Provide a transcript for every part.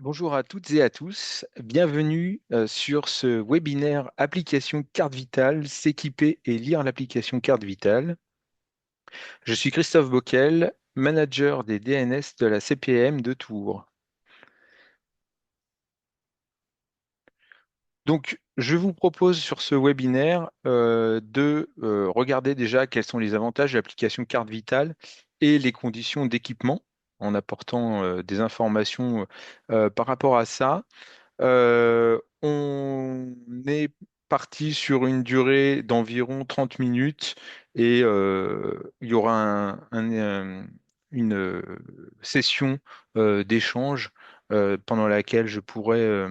Bonjour à toutes et à tous, bienvenue sur ce webinaire application carte vitale, s'équiper et lire l'application carte vitale. Je suis Christophe Bockel, manager des DNS de la CPM de Tours. Donc, je vous propose sur ce webinaire de regarder déjà quels sont les avantages de l'application carte vitale et les conditions d'équipement en apportant des informations par rapport à ça. On est parti sur une durée d'environ 30 minutes et il y aura une session d'échange pendant laquelle je pourrai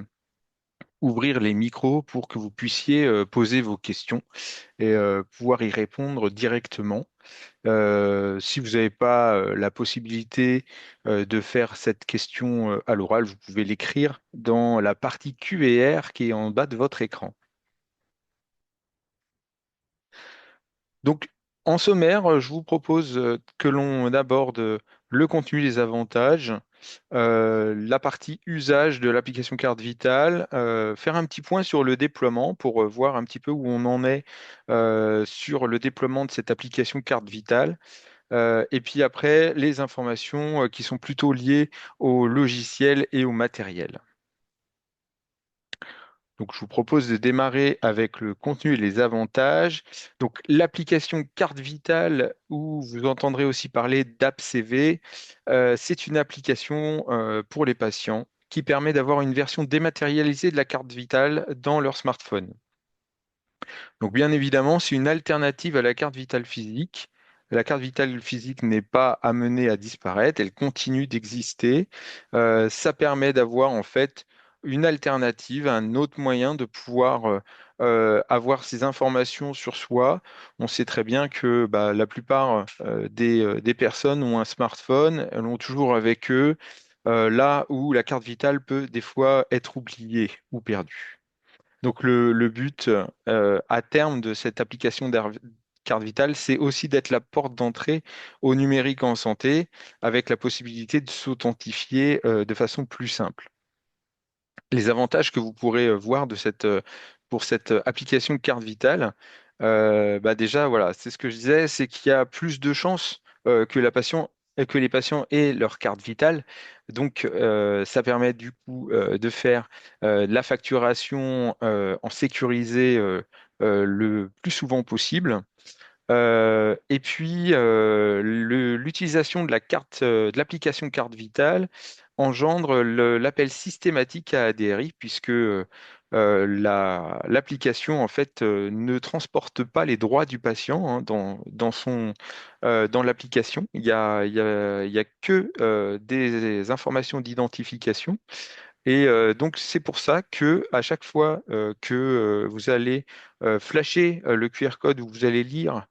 ouvrir les micros pour que vous puissiez poser vos questions et pouvoir y répondre directement. Si vous n'avez pas la possibilité de faire cette question à l'oral, vous pouvez l'écrire dans la partie QR qui est en bas de votre écran. Donc, en sommaire, je vous propose que l'on aborde le contenu des avantages, la partie usage de l'application Carte Vitale, faire un petit point sur le déploiement pour voir un petit peu où on en est sur le déploiement de cette application Carte Vitale. Et puis après, les informations qui sont plutôt liées au logiciel et au matériel. Donc, je vous propose de démarrer avec le contenu et les avantages. Donc, l'application Carte Vitale, où vous entendrez aussi parler d'AppCV, c'est une application pour les patients qui permet d'avoir une version dématérialisée de la carte vitale dans leur smartphone. Donc, bien évidemment, c'est une alternative à la carte vitale physique. La carte vitale physique n'est pas amenée à disparaître, elle continue d'exister. Ça permet d'avoir en fait une alternative, un autre moyen de pouvoir avoir ces informations sur soi. On sait très bien que bah, la plupart des personnes ont un smartphone, elles l'ont toujours avec eux, là où la carte vitale peut des fois être oubliée ou perdue. Donc le but à terme de cette application carte vitale, c'est aussi d'être la porte d'entrée au numérique en santé, avec la possibilité de s'authentifier de façon plus simple. Les avantages que vous pourrez voir pour cette application carte vitale, bah déjà, voilà, c'est ce que je disais, c'est qu'il y a plus de chances que les patients aient leur carte vitale. Donc, ça permet du coup de faire de la facturation en sécurisé le plus souvent possible. Et puis, l'utilisation de de l'application carte vitale engendre l'appel systématique à ADRI, puisque l'application en fait ne transporte pas les droits du patient hein, dans l'application. Il y a que des informations d'identification. Et donc, c'est pour ça que à chaque fois que vous allez flasher le QR code ou vous allez lire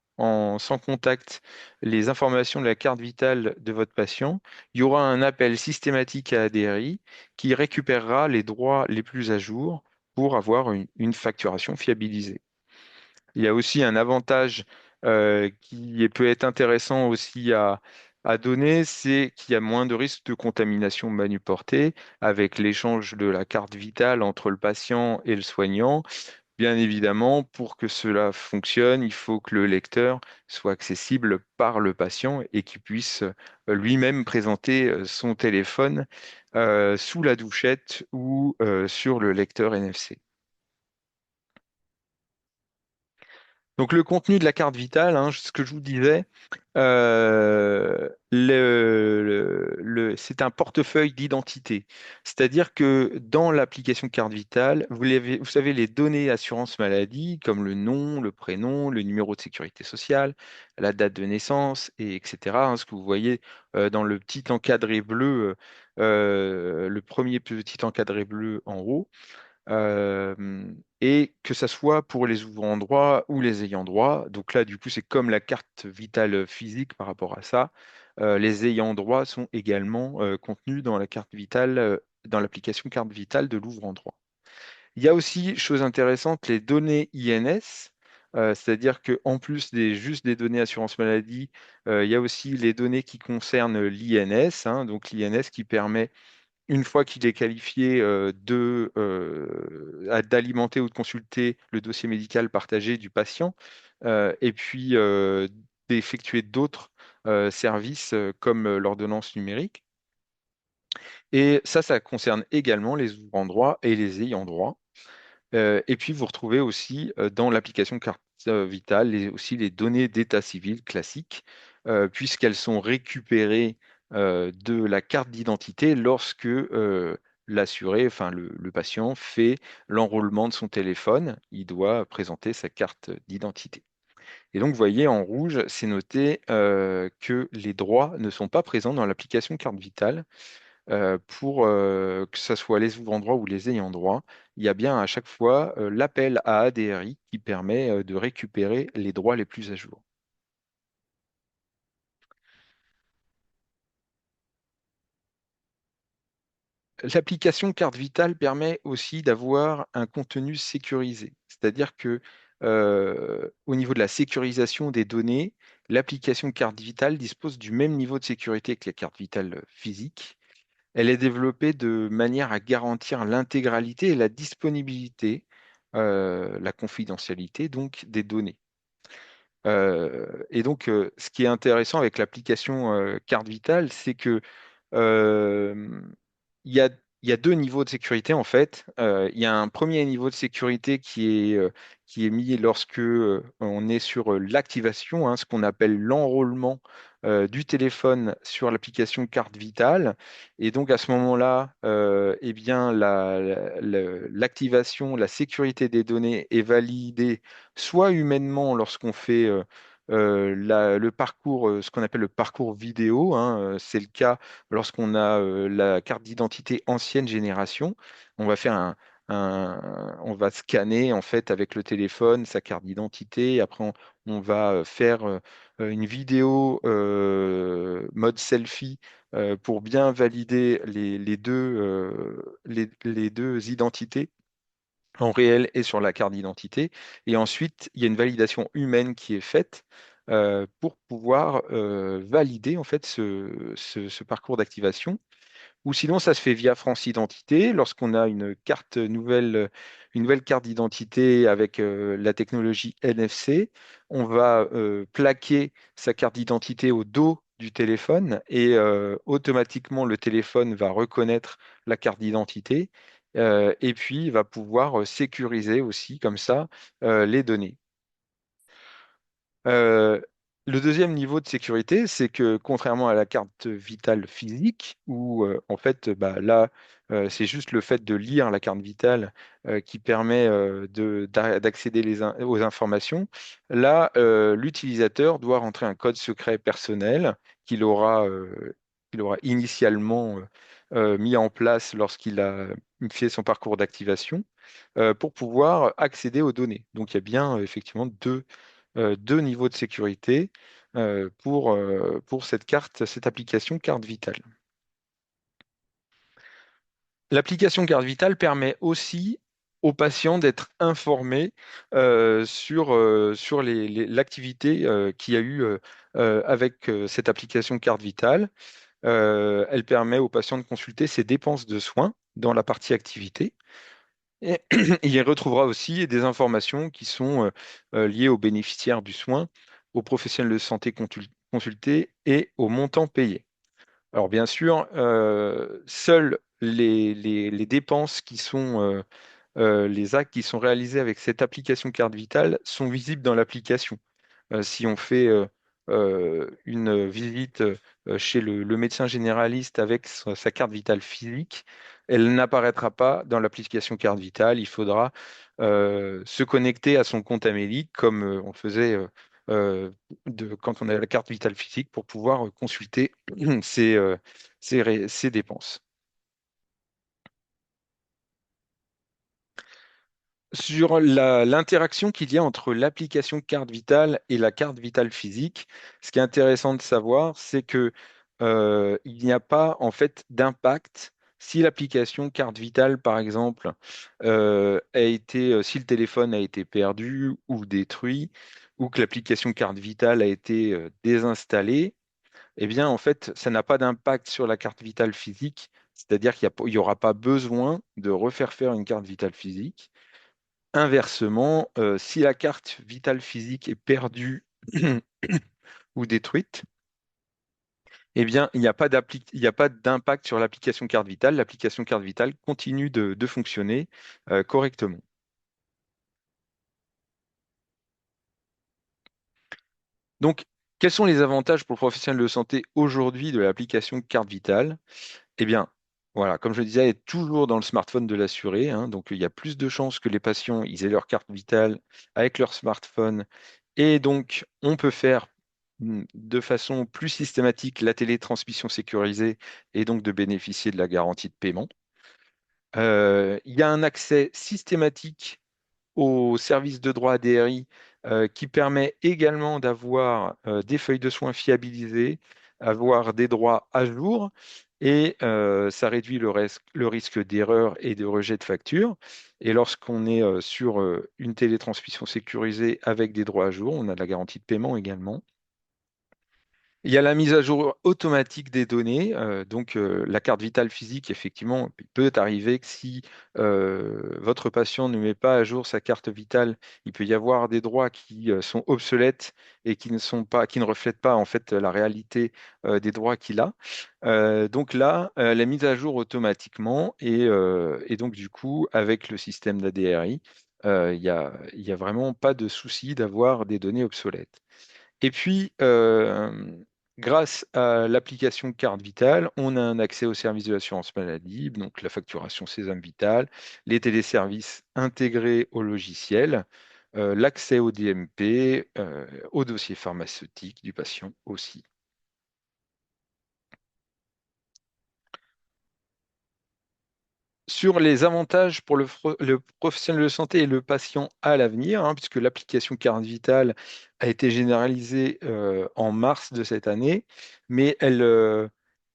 sans contact les informations de la carte vitale de votre patient, il y aura un appel systématique à ADRI qui récupérera les droits les plus à jour pour avoir une facturation fiabilisée. Il y a aussi un avantage peut être intéressant aussi à donner, c'est qu'il y a moins de risques de contamination manuportée avec l'échange de la carte vitale entre le patient et le soignant. Bien évidemment, pour que cela fonctionne, il faut que le lecteur soit accessible par le patient et qu'il puisse lui-même présenter son téléphone sous la douchette ou sur le lecteur NFC. Donc le contenu de la carte vitale, hein, ce que je vous disais, c'est un portefeuille d'identité. C'est-à-dire que dans l'application carte vitale, vous savez les données assurance maladie, comme le nom, le prénom, le numéro de sécurité sociale, la date de naissance, etc. Hein, ce que vous voyez dans le petit encadré bleu, le premier petit encadré bleu en haut. Et que ça soit pour les ouvrants droit ou les ayants droit. Donc là, du coup, c'est comme la carte vitale physique par rapport à ça. Les ayants droit sont également contenus dans la carte vitale, dans l'application carte vitale de l'ouvrant droit. Il y a aussi, chose intéressante, les données INS. C'est-à-dire qu'en plus juste des données assurance maladie, il y a aussi les données qui concernent l'INS, hein, donc l'INS qui permet une fois qu'il est qualifié d'alimenter ou de consulter le dossier médical partagé du patient, et puis d'effectuer d'autres services comme l'ordonnance numérique. Et ça concerne également les ouvrants droit et les ayants droit. Et puis, vous retrouvez aussi dans l'application carte vitale aussi les données d'état civil classiques, puisqu'elles sont récupérées de la carte d'identité lorsque l'assuré, enfin le patient, fait l'enrôlement de son téléphone. Il doit présenter sa carte d'identité. Et donc, vous voyez, en rouge, c'est noté que les droits ne sont pas présents dans l'application carte vitale pour que ce soit les ouvrants droit ou les ayants droit, il y a bien à chaque fois l'appel à ADRI qui permet de récupérer les droits les plus à jour. L'application carte vitale permet aussi d'avoir un contenu sécurisé, c'est-à-dire que au niveau de la sécurisation des données, l'application carte vitale dispose du même niveau de sécurité que les cartes vitales physiques. Elle est développée de manière à garantir l'intégralité et la disponibilité, la confidentialité donc des données. Et donc, ce qui est intéressant avec l'application Carte Vitale, c'est que euh, il y a, il y a deux niveaux de sécurité en fait. Il y a un premier niveau de sécurité qui est mis lorsque on est sur l'activation, hein, ce qu'on appelle l'enrôlement du téléphone sur l'application Carte Vitale. Et donc à ce moment-là, eh bien, l'activation, la sécurité des données est validée soit humainement lorsqu'on fait le parcours, ce qu'on appelle le parcours vidéo, hein, c'est le cas lorsqu'on a la carte d'identité ancienne génération. On va faire on va scanner en fait avec le téléphone sa carte d'identité. Après, on va faire une vidéo mode selfie pour bien valider les deux identités en réel et sur la carte d'identité. Et ensuite, il y a une validation humaine qui est faite pour pouvoir valider en fait ce parcours d'activation. Ou sinon, ça se fait via France Identité. Lorsqu'on a une nouvelle carte d'identité avec la technologie NFC, on va plaquer sa carte d'identité au dos du téléphone et automatiquement le téléphone va reconnaître la carte d'identité et puis il va pouvoir sécuriser aussi comme ça les données. Euh, le deuxième niveau de sécurité, c'est que contrairement à la carte vitale physique, où en fait, bah, là, c'est juste le fait de lire la carte vitale qui permet d'accéder aux informations, là, l'utilisateur doit rentrer un code secret personnel qu'il aura initialement mis en place lorsqu'il a fait son parcours d'activation pour pouvoir accéder aux données. Donc il y a bien effectivement deux niveaux de sécurité pour cette application carte vitale. L'application carte vitale permet aussi aux patients d'être informés sur l'activité qu'il y a eu avec cette application carte vitale. Elle permet aux patients de consulter ses dépenses de soins dans la partie activité. Et il y retrouvera aussi des informations qui sont liées aux bénéficiaires du soin, aux professionnels de santé consultés et au montant payé. Alors bien sûr, seules les dépenses qui sont les actes qui sont réalisés avec cette application carte vitale sont visibles dans l'application. Si on fait une visite chez le médecin généraliste avec sa carte vitale physique, elle n'apparaîtra pas dans l'application carte vitale. Il faudra se connecter à son compte Amélie comme on faisait euh, quand on a la carte vitale physique pour pouvoir consulter ses dépenses. Sur l'interaction qu'il y a entre l'application carte vitale et la carte vitale physique, ce qui est intéressant de savoir, c'est que il n'y a pas en fait d'impact si l'application carte vitale, par exemple, si le téléphone a été perdu ou détruit, ou que l'application carte vitale a été désinstallée, eh bien, en fait, ça n'a pas d'impact sur la carte vitale physique C'est-à-dire qu'il n'y aura pas besoin de refaire faire une carte vitale physique. Inversement, si la carte vitale physique est perdue ou détruite, eh bien, il n'y a pas d'impact sur l'application carte vitale. L'application carte vitale continue de fonctionner correctement. Donc, quels sont les avantages pour le professionnel de santé aujourd'hui de l'application carte vitale? Eh bien, voilà, comme je le disais, elle est toujours dans le smartphone de l'assuré, hein. Donc, il y a plus de chances que les patients ils aient leur carte vitale avec leur smartphone. Et donc, on peut faire de façon plus systématique la télétransmission sécurisée et donc de bénéficier de la garantie de paiement. Il y a un accès systématique au service de droit ADRI qui permet également d'avoir des feuilles de soins fiabilisées, avoir des droits à jour et ça réduit le risque d'erreur et de rejet de facture. Et lorsqu'on est sur une télétransmission sécurisée avec des droits à jour, on a de la garantie de paiement également. Il y a la mise à jour automatique des données. Donc, la carte vitale physique, effectivement, il peut arriver que si votre patient ne met pas à jour sa carte vitale, il peut y avoir des droits qui sont obsolètes et qui ne reflètent pas en fait la réalité des droits qu'il a. Donc là, la mise à jour automatiquement et donc du coup, avec le système d'ADRI, il y a vraiment pas de souci d'avoir des données obsolètes. Et puis, grâce à l'application Carte Vitale, on a un accès au service de l'assurance maladie, donc la facturation Sésame Vital, les téléservices intégrés au logiciel, l'accès au DMP, au dossier pharmaceutique du patient aussi. Sur les avantages pour le professionnel de santé et le patient à l'avenir, hein, puisque l'application Carte Vitale a été généralisée en mars de cette année, mais elle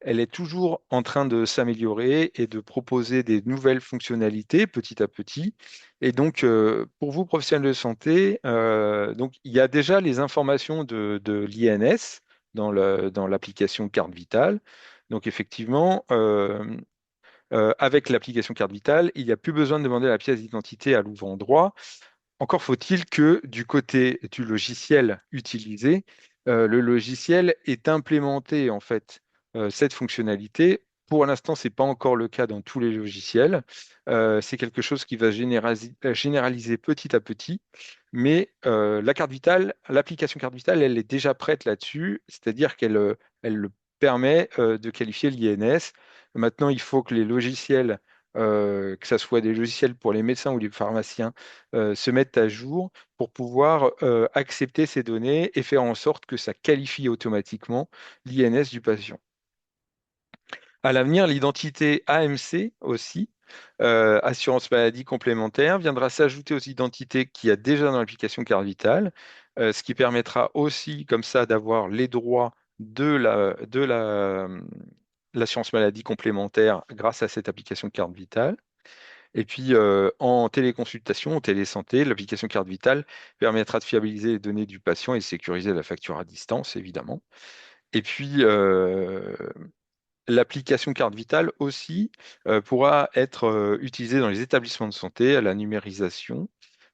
est toujours en train de s'améliorer et de proposer des nouvelles fonctionnalités petit à petit. Et donc, pour vous, professionnels de santé, donc, il y a déjà les informations de l'INS dans l'application Carte Vitale. Donc, effectivement, avec l'application carte vitale, il n'y a plus besoin de demander la pièce d'identité à l'ouvrant droit. Encore faut-il que du côté du logiciel utilisé, le logiciel ait implémenté en fait cette fonctionnalité. Pour l'instant, ce n'est pas encore le cas dans tous les logiciels. C'est quelque chose qui va généraliser petit à petit. Mais la carte vitale, l'application carte vitale, elle est déjà prête là-dessus, c'est-à-dire elle le permet de qualifier l'INS. Maintenant, il faut que les logiciels, que ce soit des logiciels pour les médecins ou les pharmaciens, se mettent à jour pour pouvoir accepter ces données et faire en sorte que ça qualifie automatiquement l'INS du patient. À l'avenir, l'identité AMC aussi, assurance maladie complémentaire, viendra s'ajouter aux identités qu'il y a déjà dans l'application Carte Vitale, ce qui permettra aussi comme ça d'avoir les droits l'assurance maladie complémentaire grâce à cette application Carte Vitale. Et puis, en téléconsultation, en télésanté, l'application Carte Vitale permettra de fiabiliser les données du patient et de sécuriser la facture à distance, évidemment. Et puis, l'application Carte Vitale aussi pourra être utilisée dans les établissements de santé à la numérisation,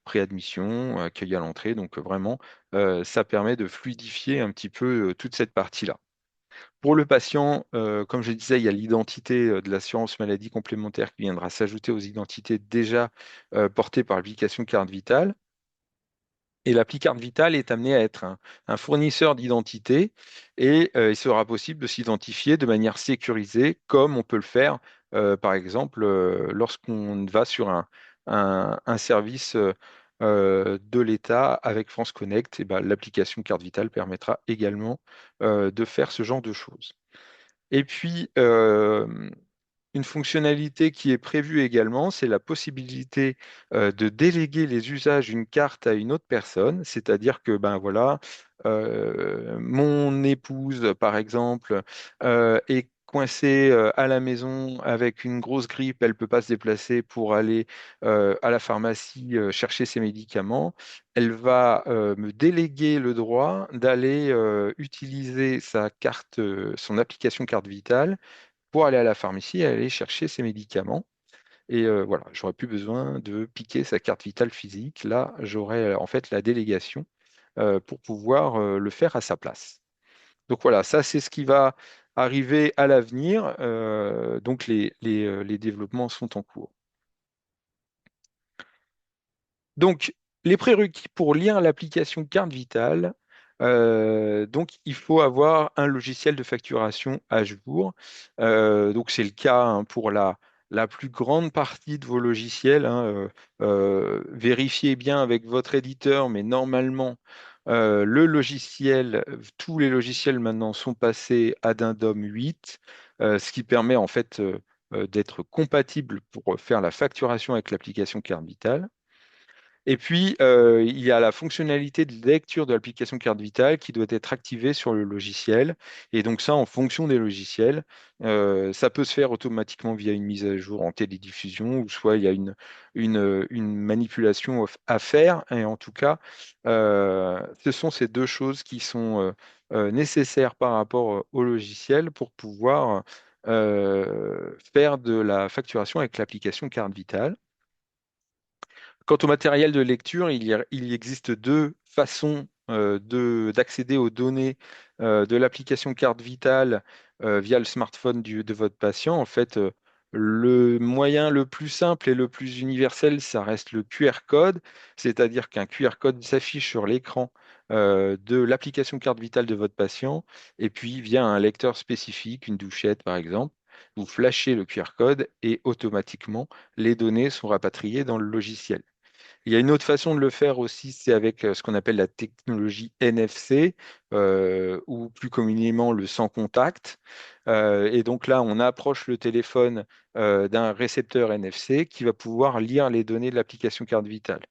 préadmission, accueil à l'entrée. Donc, vraiment, ça permet de fluidifier un petit peu toute cette partie-là. Pour le patient, comme je disais, il y a l'identité de l'assurance maladie complémentaire qui viendra s'ajouter aux identités déjà portées par l'application Carte Vitale. Et l'appli Carte Vitale est amené à être un fournisseur d'identité et il sera possible de s'identifier de manière sécurisée, comme on peut le faire, par exemple, lorsqu'on va sur un service de l'État avec France Connect. Et ben, l'application Carte Vitale permettra également de faire ce genre de choses. Et puis, une fonctionnalité qui est prévue également, c'est la possibilité de déléguer les usages d'une carte à une autre personne, c'est-à-dire que ben voilà, mon épouse par exemple est coincée à la maison avec une grosse grippe, elle peut pas se déplacer pour aller à la pharmacie chercher ses médicaments. Elle va me déléguer le droit d'aller utiliser sa carte, son application carte vitale pour aller à la pharmacie et aller chercher ses médicaments. Et voilà, j'aurais plus besoin de piquer sa carte vitale physique. Là, j'aurais en fait la délégation pour pouvoir le faire à sa place. Donc voilà, ça c'est ce qui va arriver à l'avenir. Donc les développements sont en cours. Donc, les prérequis pour lire l'application carte vitale, donc il faut avoir un logiciel de facturation à jour. Donc c'est le cas hein, pour la plus grande partie de vos logiciels, hein. Vérifiez bien avec votre éditeur, mais normalement, tous les logiciels maintenant sont passés à Dindom 8, ce qui permet en fait d'être compatible pour faire la facturation avec l'application carte vitale. Et puis, il y a la fonctionnalité de lecture de l'application carte vitale qui doit être activée sur le logiciel. Et donc ça, en fonction des logiciels, ça peut se faire automatiquement via une mise à jour en télédiffusion ou soit il y a une manipulation à faire. Et en tout cas, ce sont ces deux choses qui sont nécessaires par rapport au logiciel pour pouvoir faire de la facturation avec l'application carte vitale. Quant au matériel de lecture, il existe deux façons d'accéder aux données de l'application carte vitale via le smartphone de votre patient. En fait, le moyen le plus simple et le plus universel, ça reste le QR code, c'est-à-dire qu'un QR code s'affiche sur l'écran de l'application carte vitale de votre patient, et puis via un lecteur spécifique, une douchette par exemple, vous flashez le QR code et automatiquement, les données sont rapatriées dans le logiciel. Il y a une autre façon de le faire aussi, c'est avec ce qu'on appelle la technologie NFC, ou plus communément le sans contact. Et donc là, on approche le téléphone d'un récepteur NFC qui va pouvoir lire les données de l'application carte vitale.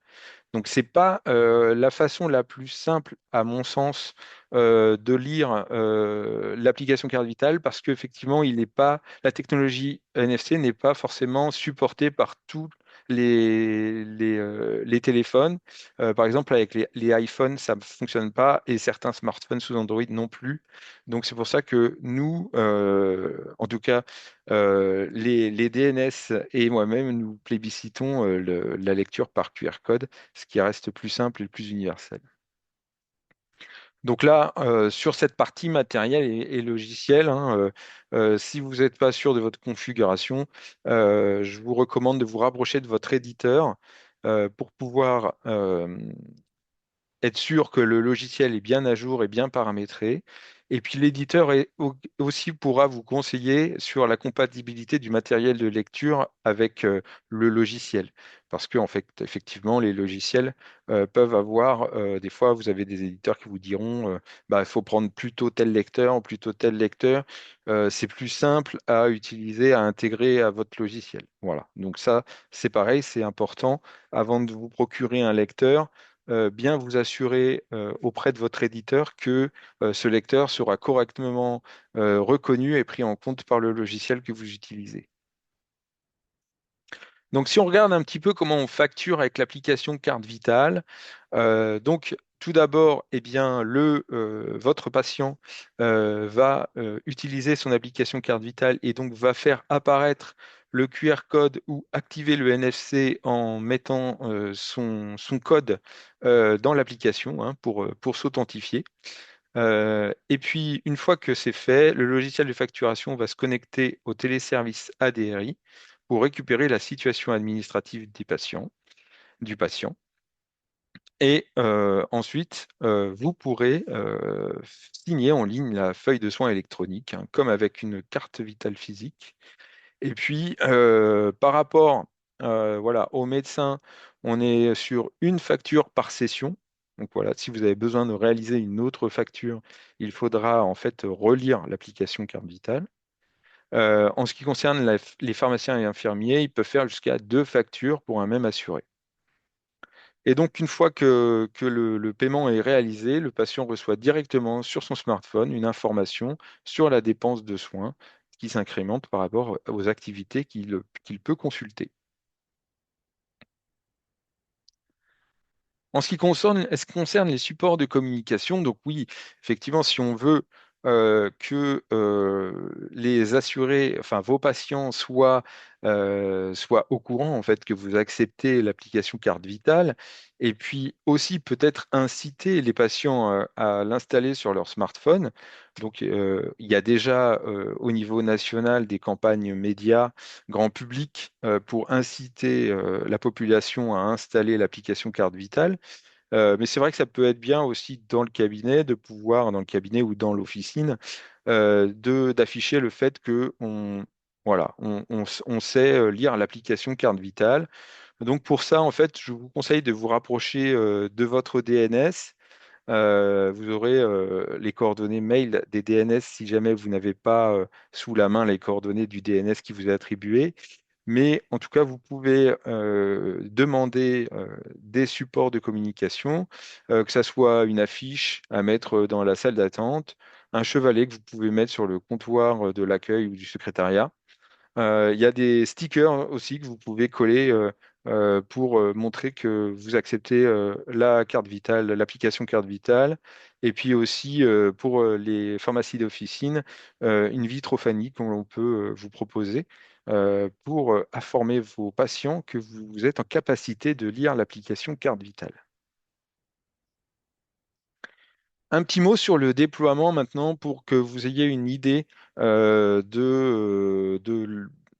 Donc, ce n'est pas la façon la plus simple, à mon sens, de lire l'application carte vitale parce qu'effectivement, la technologie NFC n'est pas forcément supportée par tous les téléphones. Par exemple, avec les iPhones, ça ne fonctionne pas et certains smartphones sous Android non plus. Donc, c'est pour ça que nous, en tout cas, les DNS et moi-même, nous plébiscitons la lecture par QR code, ce qui reste plus simple et plus universel. Donc là, sur cette partie matérielle et logicielle, hein, si vous n'êtes pas sûr de votre configuration, je vous recommande de vous rapprocher de votre éditeur pour pouvoir être sûr que le logiciel est bien à jour et bien paramétré. Et puis l'éditeur aussi pourra vous conseiller sur la compatibilité du matériel de lecture avec le logiciel. Parce que en fait, effectivement, les logiciels peuvent avoir, des fois, vous avez des éditeurs qui vous diront, bah, il faut prendre plutôt tel lecteur ou plutôt tel lecteur. C'est plus simple à utiliser, à intégrer à votre logiciel. Voilà. Donc ça, c'est pareil, c'est important avant de vous procurer un lecteur bien vous assurer auprès de votre éditeur que ce lecteur sera correctement reconnu et pris en compte par le logiciel que vous utilisez. Donc, si on regarde un petit peu comment on facture avec l'application Carte Vitale, donc tout d'abord, eh bien, votre patient va utiliser son application Carte Vitale et donc va faire apparaître le QR code ou activer le NFC en mettant son code dans l'application hein, pour s'authentifier. Et puis, une fois que c'est fait, le logiciel de facturation va se connecter au téléservice ADRI pour récupérer la situation administrative du patient. Et ensuite, vous pourrez signer en ligne la feuille de soins électronique, hein, comme avec une carte vitale physique. Et puis, par rapport voilà, au médecin, on est sur une facture par session. Donc voilà, si vous avez besoin de réaliser une autre facture, il faudra en fait relire l'application carte vitale. En ce qui concerne les pharmaciens et infirmiers, ils peuvent faire jusqu'à deux factures pour un même assuré. Et donc, une fois que le paiement est réalisé, le patient reçoit directement sur son smartphone une information sur la dépense de soins qui s'incrémente par rapport aux activités qu'il peut consulter. En ce qui concerne les supports de communication, donc oui, effectivement, si on veut que les assurés, enfin vos patients soient au courant en fait que vous acceptez l'application carte vitale, et puis aussi peut-être inciter les patients à l'installer sur leur smartphone. Donc il y a déjà au niveau national des campagnes médias grand public pour inciter la population à installer l'application carte vitale. Mais c'est vrai que ça peut être bien aussi dans le cabinet de pouvoir, dans le cabinet ou dans l'officine, d'afficher le fait que voilà, on sait lire l'application carte vitale. Donc pour ça, en fait, je vous conseille de vous rapprocher de votre DNS. Vous aurez les coordonnées mail des DNS si jamais vous n'avez pas sous la main les coordonnées du DNS qui vous est attribué. Mais en tout cas, vous pouvez demander des supports de communication, que ça soit une affiche à mettre dans la salle d'attente, un chevalet que vous pouvez mettre sur le comptoir de l'accueil ou du secrétariat. Il y a des stickers aussi que vous pouvez coller pour montrer que vous acceptez la carte vitale, l'application carte vitale. Et puis aussi pour les pharmacies d'officine, une vitrophanie qu'on peut vous proposer pour informer vos patients que vous êtes en capacité de lire l'application carte vitale. Un petit mot sur le déploiement maintenant pour que vous ayez une idée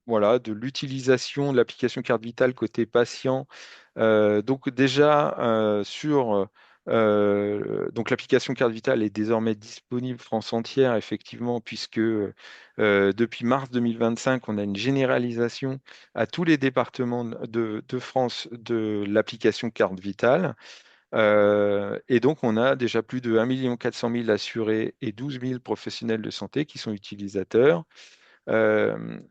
voilà, de l'utilisation de l'application Carte Vitale côté patient. Donc déjà donc l'application Carte Vitale est désormais disponible France entière effectivement puisque depuis mars 2025 on a une généralisation à tous les départements de France de l'application Carte Vitale. Et donc, on a déjà plus de 1,4 million assurés et 12 000 professionnels de santé qui sont utilisateurs.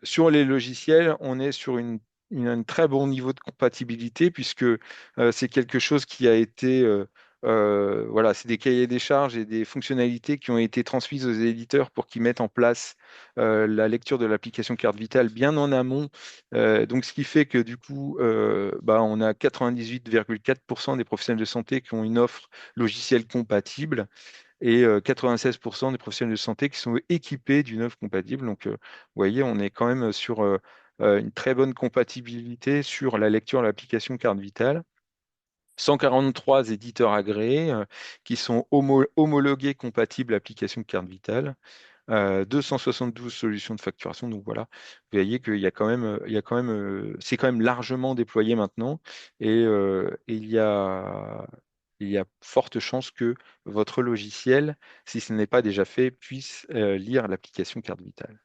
Sur les logiciels, on est sur un très bon niveau de compatibilité puisque c'est quelque chose qui a été, voilà, c'est des cahiers des charges et des fonctionnalités qui ont été transmises aux éditeurs pour qu'ils mettent en place la lecture de l'application carte vitale bien en amont. Donc, ce qui fait que du coup, bah, on a 98,4% des professionnels de santé qui ont une offre logicielle compatible et 96% des professionnels de santé qui sont équipés d'une œuvre compatible. Donc, vous voyez, on est quand même sur une très bonne compatibilité sur la lecture de l'application carte vitale. 143 éditeurs agréés qui sont homologués compatibles application carte vitale. 272 solutions de facturation. Donc voilà, vous voyez qu'il y a quand même, c'est quand même largement déployé maintenant et il y a forte chance que votre logiciel, si ce n'est pas déjà fait, puisse lire l'application carte vitale.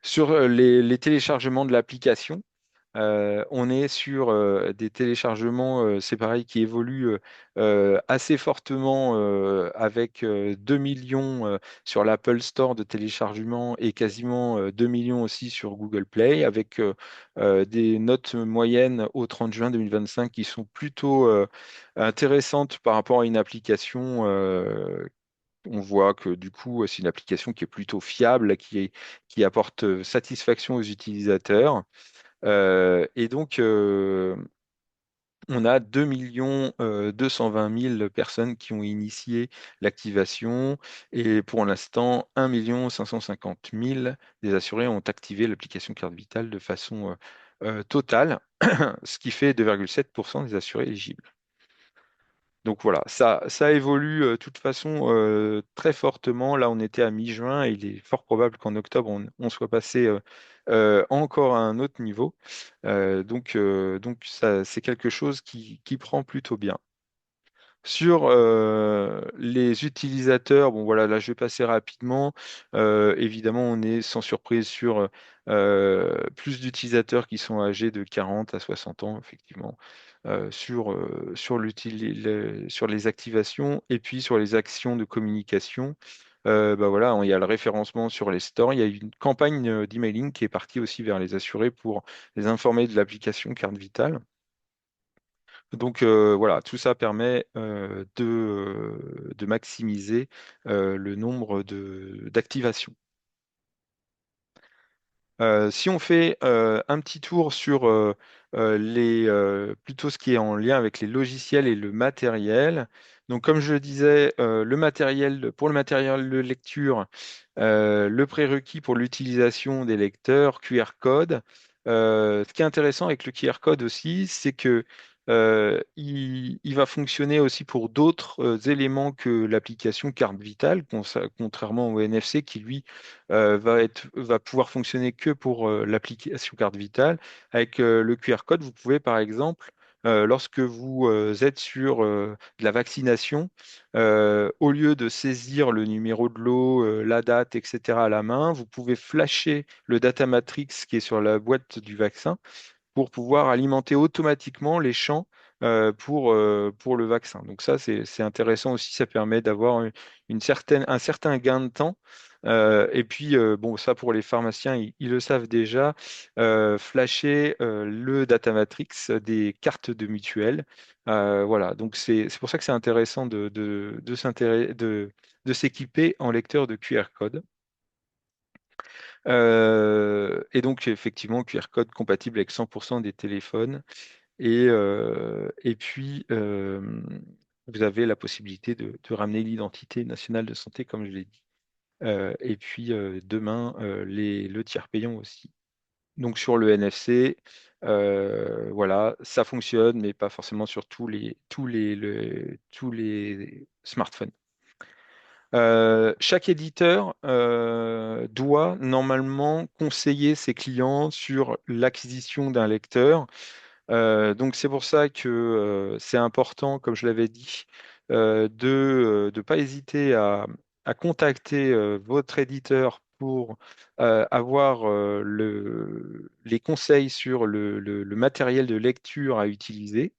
Sur les téléchargements de l'application, on est sur des téléchargements, c'est pareil, qui évoluent assez fortement avec 2 millions sur l'Apple Store de téléchargements et quasiment 2 millions aussi sur Google Play, avec des notes moyennes au 30 juin 2025 qui sont plutôt intéressantes par rapport à une application. On voit que du coup, c'est une application qui est plutôt fiable, qui apporte satisfaction aux utilisateurs. Et donc, on a 2 220 000 personnes qui ont initié l'activation et pour l'instant, 1 550 000 des assurés ont activé l'application Carte Vitale de façon totale, ce qui fait 2,7% des assurés éligibles. Donc voilà, ça évolue de toute façon très fortement. Là, on était à mi-juin et il est fort probable qu'en octobre, on soit passé encore à un autre niveau. Donc ça, c'est quelque chose qui prend plutôt bien. Sur les utilisateurs, bon voilà, là je vais passer rapidement. Évidemment, on est sans surprise sur plus d'utilisateurs qui sont âgés de 40 à 60 ans, effectivement, sur les activations et puis sur les actions de communication. Bah voilà, il y a le référencement sur les stores. Il y a une campagne d'emailing qui est partie aussi vers les assurés pour les informer de l'application Carte Vitale. Donc voilà, tout ça permet de maximiser le nombre d'activations. Si on fait un petit tour sur plutôt ce qui est en lien avec les logiciels et le matériel, Donc, comme je le disais, pour le matériel de lecture, le prérequis pour l'utilisation des lecteurs QR code. Ce qui est intéressant avec le QR code aussi, c'est que il va fonctionner aussi pour d'autres éléments que l'application carte vitale, contrairement au NFC qui lui va pouvoir fonctionner que pour l'application carte vitale. Avec le QR code, vous pouvez par exemple lorsque vous êtes sur de la vaccination, au lieu de saisir le numéro de lot, la date, etc. à la main, vous pouvez flasher le data matrix qui est sur la boîte du vaccin pour pouvoir alimenter automatiquement les champs pour le vaccin. Donc ça, c'est intéressant aussi, ça permet d'avoir un certain gain de temps. Et puis, bon, ça pour les pharmaciens, ils le savent déjà, flasher le data matrix des cartes de mutuelle. Voilà, donc c'est pour ça que c'est intéressant de s'équiper en lecteur de QR code. Et donc, effectivement, QR code compatible avec 100% des téléphones. Et puis, vous avez la possibilité de ramener l'identité nationale de santé, comme je l'ai dit. Et puis, demain, le tiers payant aussi. Donc, sur le NFC, voilà, ça fonctionne, mais pas forcément sur tous les smartphones. Chaque éditeur doit normalement conseiller ses clients sur l'acquisition d'un lecteur. Donc c'est pour ça que c'est important, comme je l'avais dit, de ne pas hésiter à contacter votre éditeur pour avoir les conseils sur le matériel de lecture à utiliser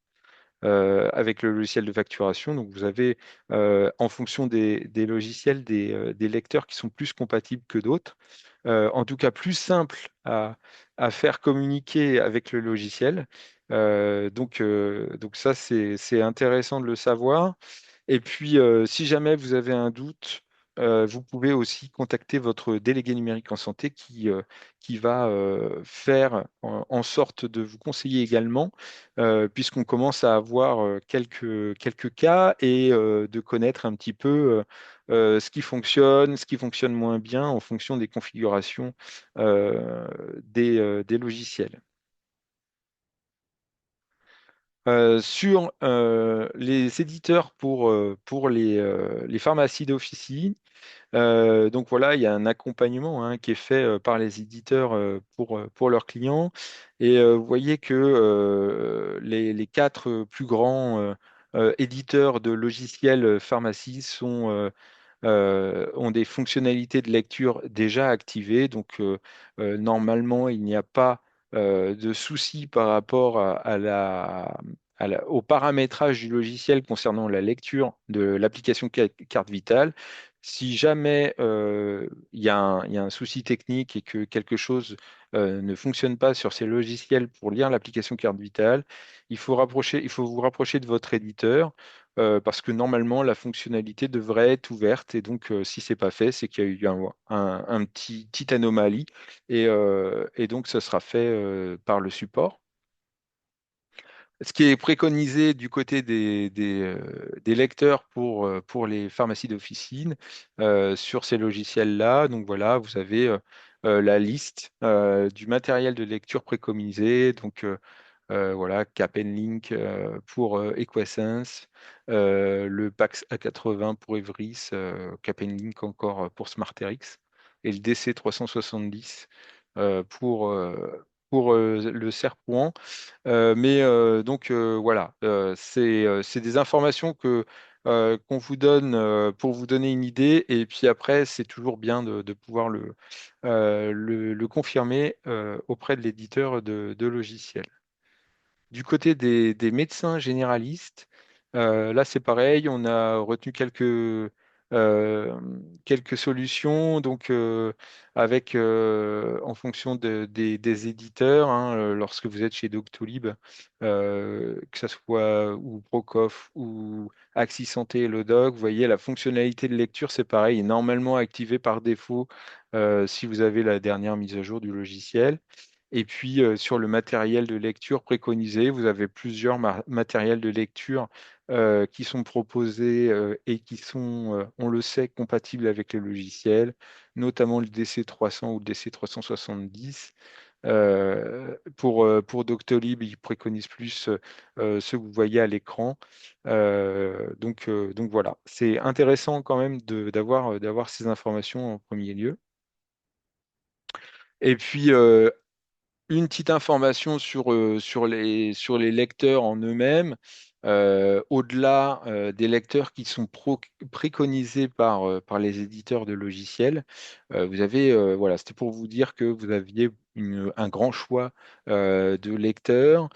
avec le logiciel de facturation. Donc, vous avez, en fonction des logiciels, des lecteurs qui sont plus compatibles que d'autres. En tout cas, plus simple à faire communiquer avec le logiciel. Donc ça, c'est intéressant de le savoir. Et puis, si jamais vous avez un doute, vous pouvez aussi contacter votre délégué numérique en santé qui va faire en sorte de vous conseiller également, puisqu'on commence à avoir quelques cas et de connaître un petit peu ce qui fonctionne moins bien en fonction des configurations des logiciels. Sur les éditeurs pour les pharmacies d'officine, donc voilà, il y a un accompagnement hein, qui est fait par les éditeurs pour leurs clients. Et vous voyez que les quatre plus grands éditeurs de logiciels pharmacie ont des fonctionnalités de lecture déjà activées. Donc, normalement, il n'y a pas de souci par rapport au paramétrage du logiciel concernant la lecture de l'application carte vitale. Si jamais il y a un souci technique et que quelque chose ne fonctionne pas sur ces logiciels pour lire l'application carte vitale, il faut vous rapprocher de votre éditeur parce que normalement la fonctionnalité devrait être ouverte et donc si c'est pas fait, c'est qu'il y a eu un petite anomalie et donc ça sera fait par le support. Ce qui est préconisé du côté des lecteurs pour les pharmacies d'officine sur ces logiciels-là. Donc voilà, vous avez la liste du matériel de lecture préconisé. Donc voilà, Capenlink pour Equasense, le Pax A80 pour Evris, Capenlink encore pour SmartRx et le DC370 pour le Serpouin. Voilà, c'est des informations qu'on vous donne pour vous donner une idée, et puis après, c'est toujours bien de pouvoir le confirmer auprès de l'éditeur de logiciels. Du côté des médecins généralistes, là c'est pareil, on a retenu quelques solutions, donc en fonction des éditeurs, hein, lorsque vous êtes chez Doctolib, que ce soit ou Procof ou Axis Santé et Lodoc, vous voyez la fonctionnalité de lecture, c'est pareil, est normalement activée par défaut si vous avez la dernière mise à jour du logiciel. Et puis sur le matériel de lecture préconisé, vous avez plusieurs matériels de lecture qui sont proposés et qui sont, on le sait, compatibles avec les logiciels, notamment le DC 300 ou le DC 370. Pour Doctolib, ils préconisent plus ceux que vous voyez à l'écran. Donc voilà, c'est intéressant quand même d'avoir ces informations en premier lieu. Et puis, une petite information sur les lecteurs en eux-mêmes. Au-delà des lecteurs qui sont préconisés par les éditeurs de logiciels, vous avez, voilà, c'était pour vous dire que vous aviez un grand choix de lecteurs.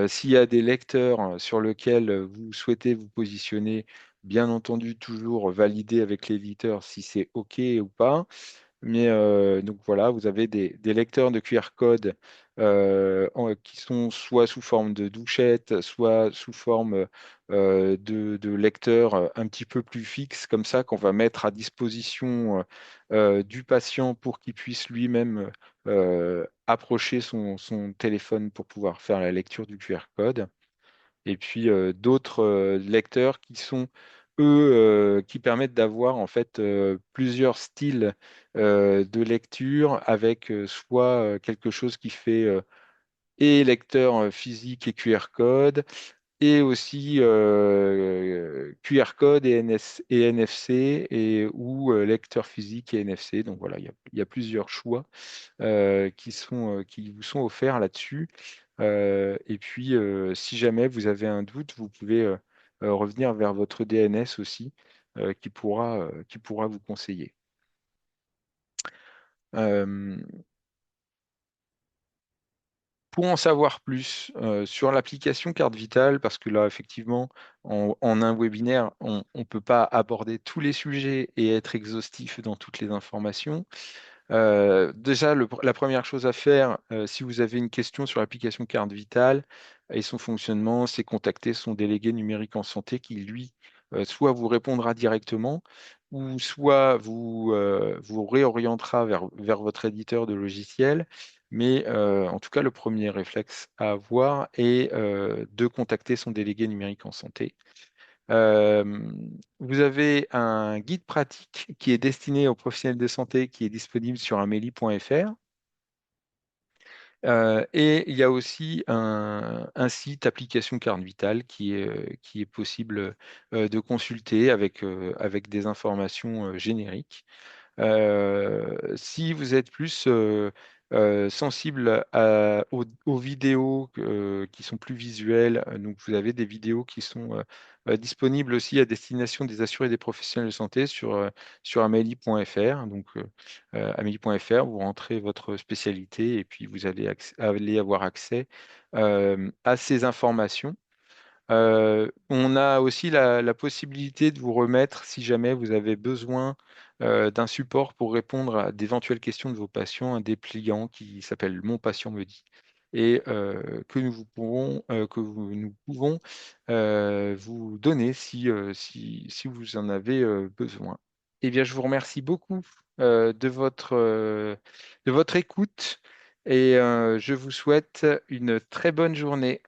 S'il y a des lecteurs sur lesquels vous souhaitez vous positionner, bien entendu, toujours valider avec l'éditeur si c'est OK ou pas. Mais donc voilà, vous avez des lecteurs de QR code qui sont soit sous forme de douchette, soit sous forme de lecteurs un petit peu plus fixes, comme ça, qu'on va mettre à disposition du patient pour qu'il puisse lui-même approcher son téléphone pour pouvoir faire la lecture du QR code. Et puis d'autres lecteurs qui sont, eux, qui permettent d'avoir en fait plusieurs styles de lecture avec soit quelque chose qui fait et lecteur physique et QR code, et aussi QR code et NFC, ou lecteur physique et NFC. Donc voilà, il y a plusieurs choix qui vous sont offerts là-dessus. Et puis, si jamais vous avez un doute, vous pouvez revenir vers votre DNS aussi, qui pourra vous conseiller. Euh, pour en savoir plus sur l'application Carte Vitale, parce que là, effectivement, en un webinaire, on ne peut pas aborder tous les sujets et être exhaustif dans toutes les informations. Déjà, la première chose à faire, si vous avez une question sur l'application Carte Vitale et son fonctionnement, c'est contacter son délégué numérique en santé qui, lui, soit vous répondra directement ou soit vous réorientera vers votre éditeur de logiciel. Mais en tout cas, le premier réflexe à avoir est de contacter son délégué numérique en santé. Euh, Vous avez un guide pratique qui est destiné aux professionnels de santé qui est disponible sur amélie.fr. Et il y a aussi un site application Carte Vitale qui est possible de consulter avec des informations génériques. Si vous êtes plus sensible aux vidéos qui sont plus visuelles, donc vous avez des vidéos qui sont disponibles aussi à destination des assurés et des professionnels de santé sur amélie.fr. Donc amélie.fr, vous rentrez votre spécialité et puis vous allez avoir accès à ces informations. On a aussi la possibilité de vous remettre, si jamais vous avez besoin d'un support pour répondre à d'éventuelles questions de vos patients, un dépliant qui s'appelle Mon patient me dit, et nous pouvons vous donner si vous en avez besoin. Eh bien, je vous remercie beaucoup de votre écoute, et je vous souhaite une très bonne journée.